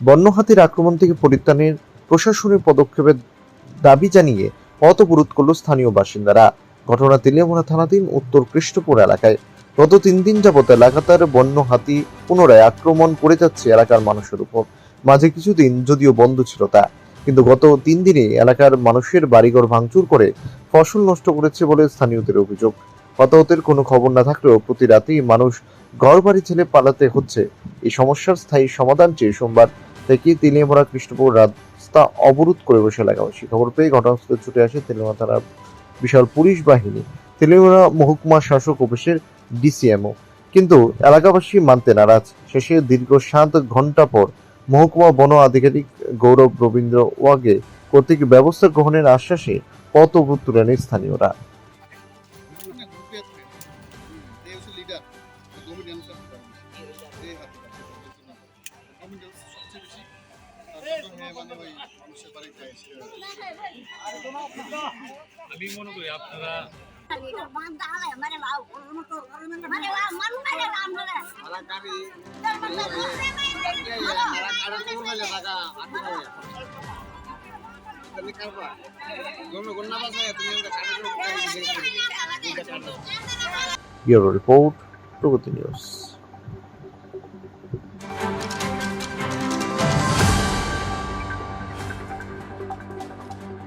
বন্য হাতির আক্রমণ থেকে পরিত্রাণের প্রশাসনের পদক্ষেপের দাবি জানিয়ে পথ অবরোধ করল স্থানীয় বাসিন্দারা। ঘটনা তেলিয়ামুড়া থানাধীন উত্তর কৃষ্ণপুর এলাকায়। গত 3 দিন যাবত লাগাতার বন্য হাতি পুনরায় আক্রমণ করে যাচ্ছে এলাকার মানুষের উপর। মাঝে কিছুদিন যদিও বন্ধ ছিল তা, কিন্তু গত 3 দিনে এলাকার মানুষের বাড়িঘর ভাঙচুর করে ফসল নষ্ট করেছে বলে স্থানীয়দের অভিযোগ। হতাহতের কোনো খবর না থাকলেও প্রতি রাতেই মানুষ ঘর বাড়ি ছেড়ে পালাতে হচ্ছে। এই সমস্যার স্থায়ী সমাধান চেয়ে সোমবার থেকে তেলিয়ামুড়া কৃষ্ণপুর রাস্তা অবরোধ করে বসে এলাকাবাসী। খবর পেয়ে ঘটনাস্থলে ছুটে আসে তেলিয়ামুড়া থানার বিশাল পুলিশ বাহিনী, তেলিয়ামুড়া মহকুমা শাসক অফিসের ডিসিএমও, কিন্তু এলাকাবাসী মানতে নারাজ। শেষে দীর্ঘ 7 ঘন্টা পর মহকুমা বন আধিকারিক গৌরব রবীন্দ্র ওয়াগে কর্তৃক ব্যবস্থা গ্রহণের আশ্বাসে পথ অবরোধ তুলে নেয় স্থানীয়রা। আমি মনে করি আপনারা ব্যুরো রিপোর্ট, প্রগতি নিউজ।